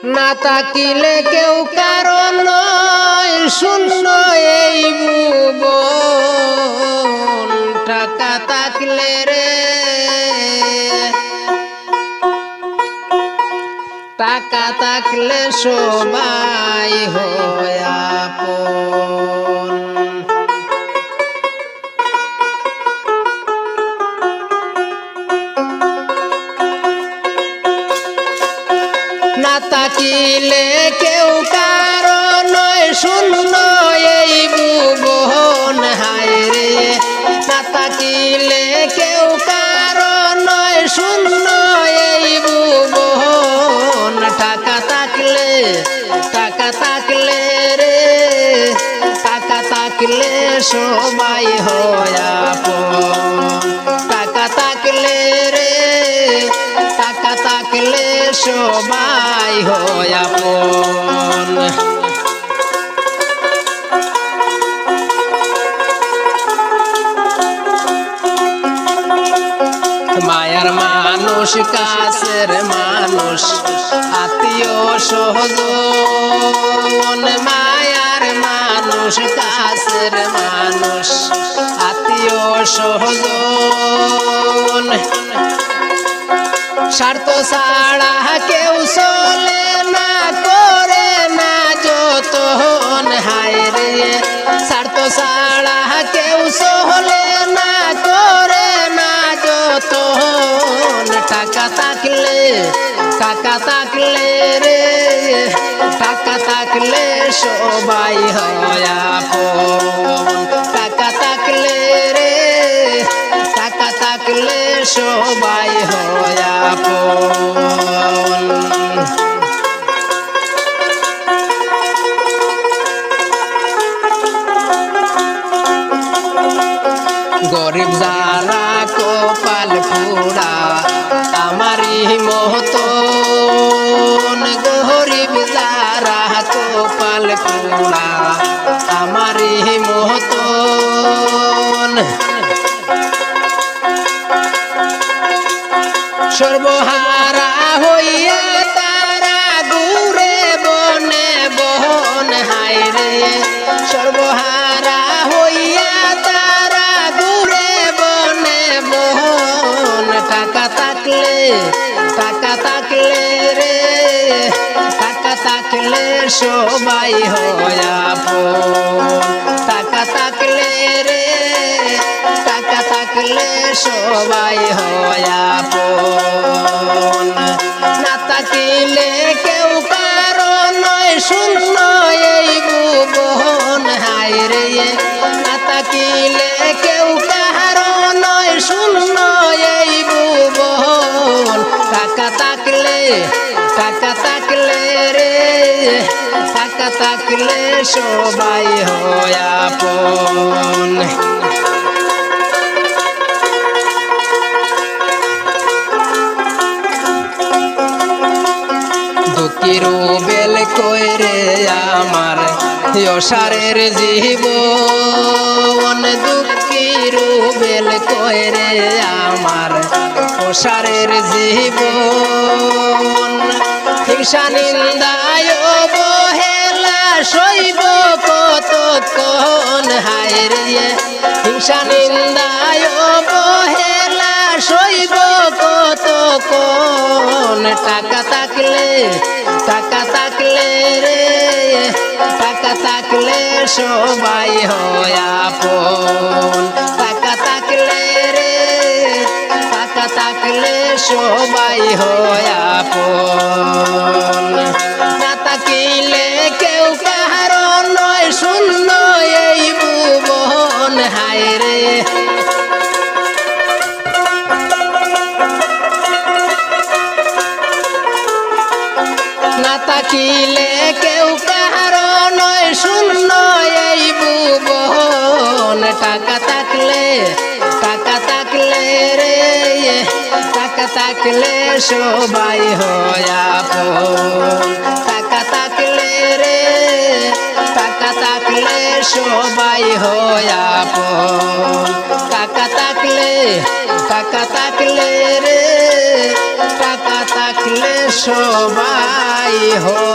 না তাকিলে কেউ কারণ নয় শূন্য এই ভুবন। টাকা থাকলে রে টাকা থাকলে সবাই হয় আপন। না তাকিলে কেউ কারণ নয় শূন্য এই ভুবন। হায় রে না তাকিলে কেউ কারণ নয় শূন্য এই ভুবন। টাকা থাকলে রে টাকা থাকলে সবাই হয় আপন। টাকা থাকলে রে টাকা থাকলে সবাই হয় আপন। মায়ার মানুষ কাছের মানুষ আত্মীয় স্বজন। মায়ার মানুষ কাছের মানুষ আত্মীয় স্বজন। স্বার্থ ছাড়া কেউ চলে না করে না যতন। হায় রে স্বার্থ ছাড়া কেউ চলে না করে না যতন। টাকা থাকলে রে টাকা থাকলে সবাই হয় আপন। টাকা থাকলে রে টাকা থাকলে সবাই হয় আপন। গরিব যারা কপাল পোড়া আমারই মতন। গরিব যারা কপাল পোড়া আমারই মতন। সর্বহারা হইয়া তারা ঘুরে বনে বন। হায় রে সর্বহারা হইয়া তারা ঘুরে বনে বন। টাকা থাকলে রে টাকা থাকলে সবাই হয় আপন। টাকা থাকলে রে টাকা থাকলে সবাই হয় আপন। না তাকিলে কেউ কারণ নয় শূন্য এই ভুবন। হায় রে না তাকিলে কেউ কারণ নয় শূন্য এই ভুবন। টাকা থাকলে রে টাকা থাকলে সবাই হয় আপন। দুঃখীর বেল কইরে আমার অসারের জীবন। দুঃখীর বেল কইরে আমার অসারের জীবন। হিংসা নিন্দায় অবহেলা সইব কতক্ষণ। হায় রে হিংসা নিন্দায় অবহেলা সইব কতক্ষণ। টাকা থাকলে রে টাকা থাকলে সবাই হয় আপন। টাকা থাকলে রে টাকা থাকলে সবাই হয় আপন। না তাকিলে কেউ কারণ নয় শূন্য এই ভুবন। হায় রে না তাকিলে কেউ কারণ নয় শূন্য এই ভুবন। টাকা থাকলে রে টাকা থাকলে সবাই হয় আপন। টাকা থাকলে রে টাকা থাকলে সবাই হয় আপন। টাকা থাকলে রে টাকা থাকলে সবাই हो